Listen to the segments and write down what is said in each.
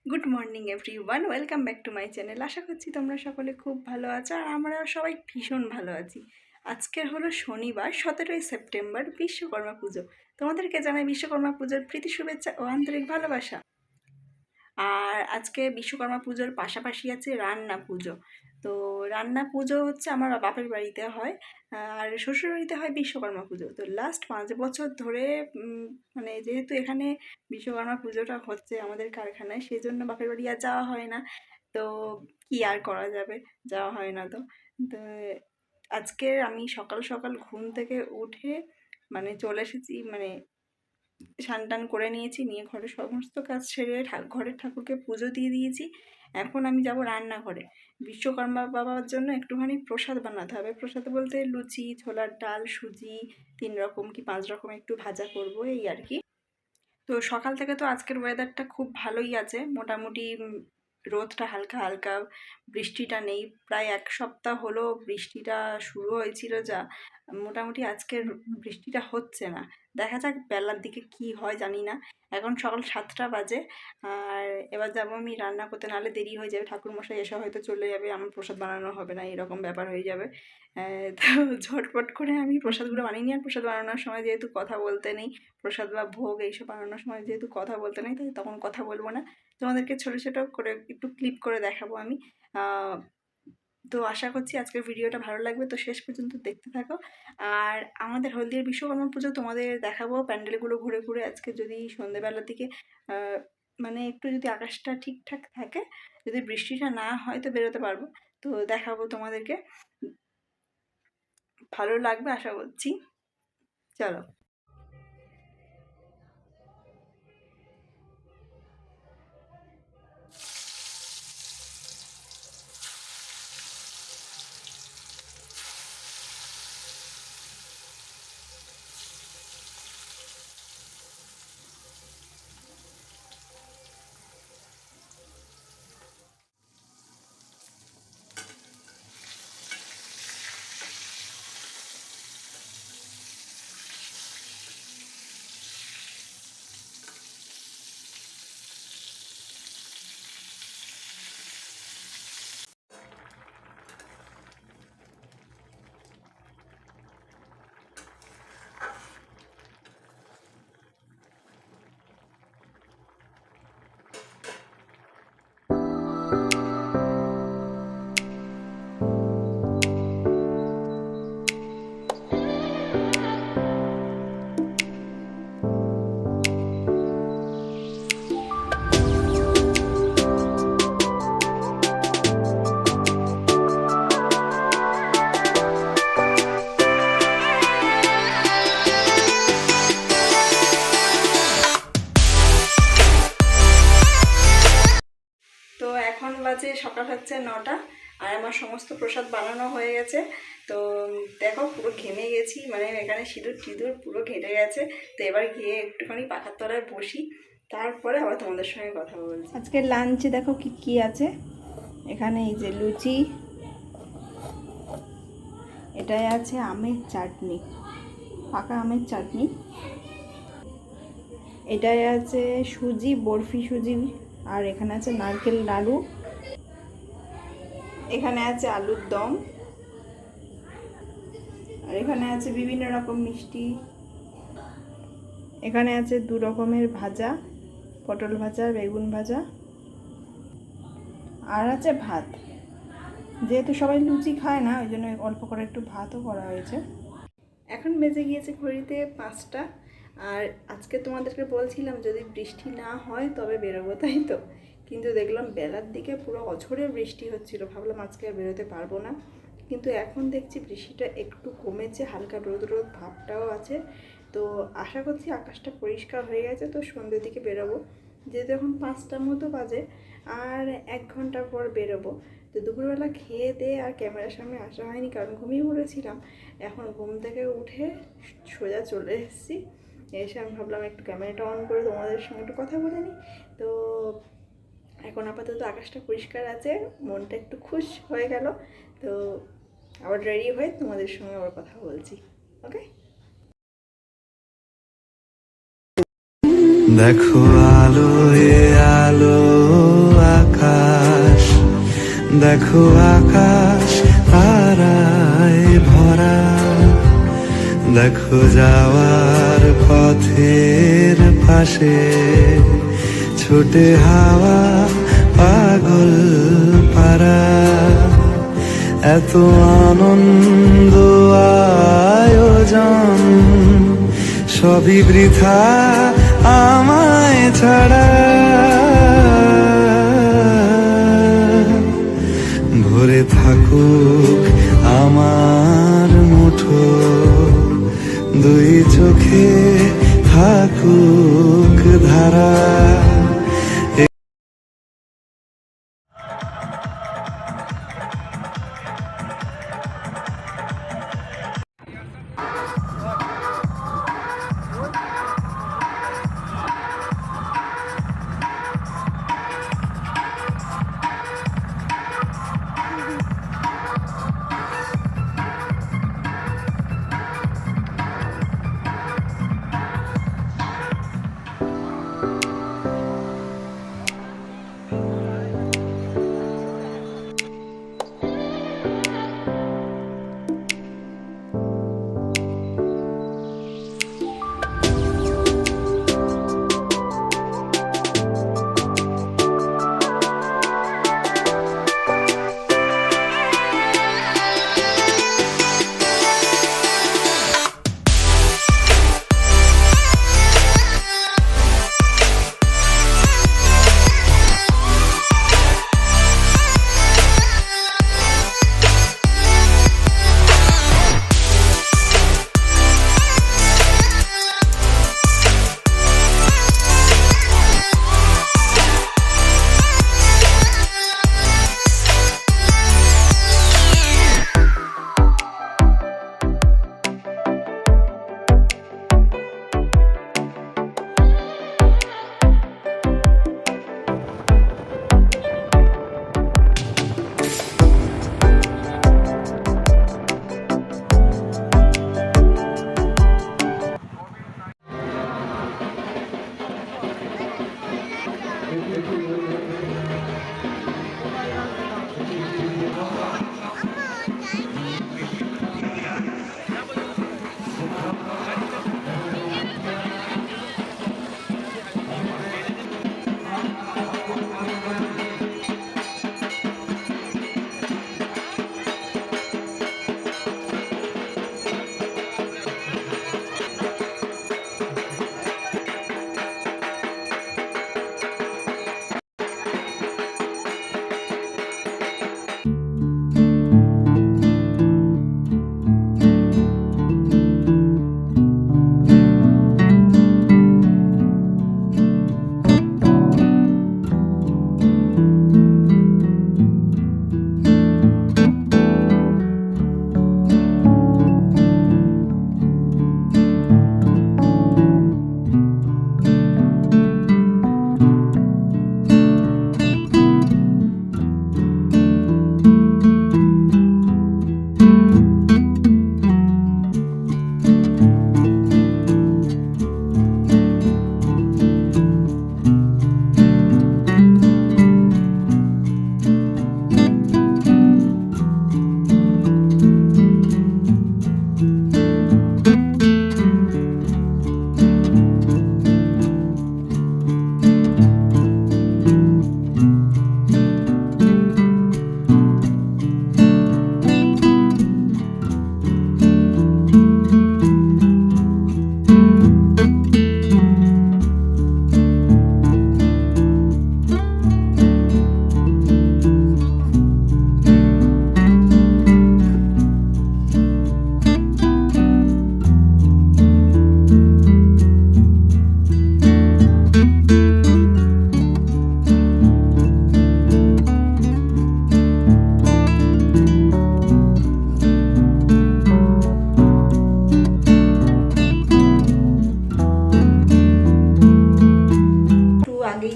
Good morning everyone, welcome back to my channel. আশা করছি তোমরা সকলে খুব ভালো আছো আর আমরা সবাই ভীষণ ভালো আছি। আজকের হলো শনিবার 17ই সেপ্টেম্বর, বিশ্বকর্মা পুজো। তোমাদেরকে জানাই বিশ্বকর্মা পুজোর প্রীতি শুভেচ্ছা ও আন্তরিক ভালোবাসা। আর আজকে বিশ্বকর্মা পুজোর পাশাপাশি আছে রান্না পুজো। তো রান্না পুজো হচ্ছে আমার বাপের বাড়িতে হয়, আর শ্বশুর বাড়িতে হয় বিশ্বকর্মা পুজো। তো লাস্ট 5 বছর ধরে মানে যেহেতু এখানে বিশ্বকর্মা পুজোটা হচ্ছে আমাদের কারখানায়, সেই জন্য বাপের বাড়ি আর যাওয়া হয় না। তো কি আর করা যাবে, যাওয়া হয় না। তো তো আজকে আমি সকাল সকাল ঘুম থেকে উঠে মানে চলে এসেছি, মানে স্নান টান করে নিয়েছি, নিয়ে ঘরের সমস্ত কাজ সেরে ঘরের ঠাকুরকে পুজো দিয়ে দিয়েছি। এখন আমি যাব রান্নাঘরে। বিশ্বকর্মা বাবার জন্য একটুখানি প্রসাদ বানাতে হবে। প্রসাদ বলতে লুচি, ছোলার ডাল, সুজি, 3 রকম কি 5 রকম একটু ভাজা করব, এই আর কি। তো সকাল থেকে তো আজকের ওয়েদারটা খুব ভালোই আছে মোটামুটি। রোদটা হালকা হালকা, বৃষ্টিটা নেই। প্রায় 1 সপ্তাহ হলো বৃষ্টিটা শুরু হয়েছিল, যা মোটামুটি আজকের বৃষ্টিটা হচ্ছে না। দেখা যাক বেলার দিকে কি হয় জানি না। এখন সকাল 7টা বাজে, আর এবার যাবো আমি রান্না করতে, নাহলে দেরি হয়ে যাবে। ঠাকুরমশাই এসে হয়তো চলে যাবে, আমার প্রসাদ বানানো হবে না, এরকম ব্যাপার হয়ে যাবে। তো ঝটপট করে আমি প্রসাদগুলো বানিয়ে নিই। আর প্রসাদ বানানোর সময় যেহেতু কথা বলতে নেই, প্রসাদ বা ভোগ এইসব বানানোর সময় যেহেতু কথা বলতে নেই, তাই তখন কথা বলবো না। তোমাদেরকে ছোটো ছোটো করে একটু ক্লিপ করে দেখাবো আমি। তো আশা করছি আজকের ভিডিওটা ভালো লাগবে, তো শেষ পর্যন্ত দেখতে থাকো। আর আমাদের হলদিয়ার বিশ্বকর্মা পুজো তোমাদের দেখাবো প্যান্ডেলগুলো ঘুরে ঘুরে। আজকে যদি সন্ধ্যেবেলার দিকে মানে একটু যদি আকাশটা ঠিকঠাক থাকে, যদি বৃষ্টিটা না হয়, তো বেরোতে পারবো। তো দেখাবো তোমাদেরকে, ভালো লাগবে আশা করছি। চলো। তো এখন বাজে সকাল হচ্ছে 9টা, আর আমার সমস্ত প্রসাদ বানানো হয়ে গেছে। তো দেখো পুরো ঘেমে গেছি, মানে এখানে সিঁদুর টিঁদুর পুরো ঘেটে গেছে। তো এবার গিয়ে একটুখানি পাখার তলায় বসি, তারপরে আবার তোমাদের সঙ্গে কথা বলছি। আজকে লাঞ্চে দেখো কি কি আছে এখানে। এই যে লুচি, এটাই আছে আমের চাটনি, পাকা আমের চাটনি। এটাই আছে সুজি, বরফি সুজি। আর এখানে আছে নারকেল নাড়ু, এখানে আছে আলুর দম, আর এখানে আছে বিভিন্ন রকম মিষ্টি। এখানে আছে 2 রকমের ভাজা, পটল ভাজা, বেগুন ভাজা, আর আছে ভাত। যেহেতু সবাই লুচি খায় না, ওই জন্য অল্প করে একটু ভাতও করা হয়েছে। এখন বেজে গিয়েছে ঘড়িতে 5টা। আর আজকে তোমাদেরকে বলছিলাম যদি বৃষ্টি না হয় তবে বেরোবো, তাই তো। কিন্তু দেখলাম বেলার দিকে পুরো অঝোরে বৃষ্টি হচ্ছিল, ভাবলাম আজকে আর বেরোতে পারবো না। কিন্তু এখন দেখছি বৃষ্টিটা একটু কমেছে, হালকা রোদ রোদ ভাবটাও আছে। তো আশা করছি আকাশটা পরিষ্কার হয়ে গেছে, তো সন্ধ্যের দিকে বেরোবো। যেহেতু এখন 5টার মতো বাজে, আর 1 ঘন্টা পর বেরোবো। তো দুপুরবেলা খেয়ে দিয়ে আর ক্যামেরার সামনে আসা হয়নি, কারণ ঘুমিয়ে পড়েছিলাম। এখন ঘুম থেকে উঠে সোজা চলে এসেছি। এসে আমি ভাবলাম একটু ক্যামেরাটা অন করে তোমাদের সঙ্গে একটু কথা বলে নিই। তো এখন আপাতত আকাশটা পরিষ্কার আছে, মনটা একটু খুশ হয়ে গেল। তো আবার রেডি হয়ে তোমাদের সঙ্গে আবার কথা বলছি, ওকে। দেখো আলো এ আলো দেখো আকাশ তারায় ভরা, দেখো যাওয়ার পথের পাশে ছোটে হাওয়া পাগল পারা। এত আনন্দ আয়োজন সবই বৃথা আমায় ছাড়া। ভরে থাকুক আমার মুঠো, দুই চোখে থাকুক ধারা।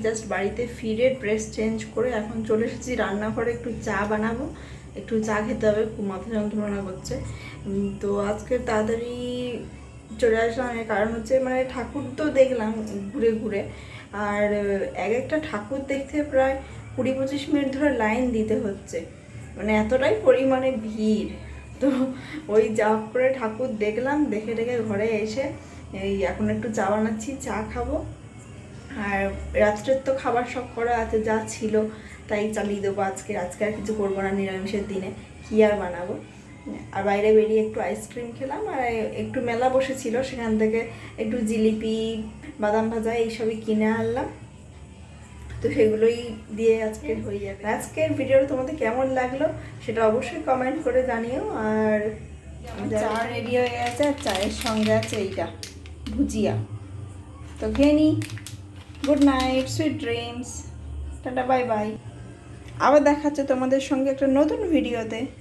জাস্ট বাড়িতে ফিরে ড্রেস চেঞ্জ করে এখন চলে এসেছি রান্নাঘরে, একটু চা বানাবো, একটু চা খেতে হবে, খুব মাথা যন্ত্রণা করছে। তো আজকে তাড়াতাড়ি চলে আসলাম, এর কারণ হচ্ছে মানে ঠাকুর তো দেখলাম ঘুরে ঘুরে, আর এক একটা ঠাকুর দেখতে প্রায় 20-25 মিনিট ধরে লাইন দিতে হচ্ছে, মানে এতটাই পরিমাণে ভিড়। তো ওই যা করে ঠাকুর দেখলাম, দেখে ঘরে এসে এই এখন একটু চা বানাচ্ছি, চা খাবো। আর রাত্রের তো খাবার সব করা আছে, যা ছিল তাই চালিয়ে দেবো। আজকে আর কিছু করবো না, নিরামিষের দিনে কী আর বানাবো। আর বাইরে বেরিয়ে একটু আইসক্রিম খেলাম, আর একটু মেলা বসেছিল, সেখান থেকে একটু জিলিপি, বাদাম ভাজা এইসবই কিনে আনলাম। তো সেগুলোই দিয়ে আজকে হয়ে যাবে। আজকের ভিডিওটা তোমাদের কেমন লাগলো সেটা অবশ্যই কমেন্ট করে জানিও। আর চা রেডি হয়ে গেছে, আর চায়ের সঙ্গে আছে এইটা ভুজিয়া। তো খেয়ে নিই। Good night, sweet dreams, tata, bye bye. আবার দেখাচ্ছে তোমাদের সঙ্গে একটা নতুন ভিডিওতে।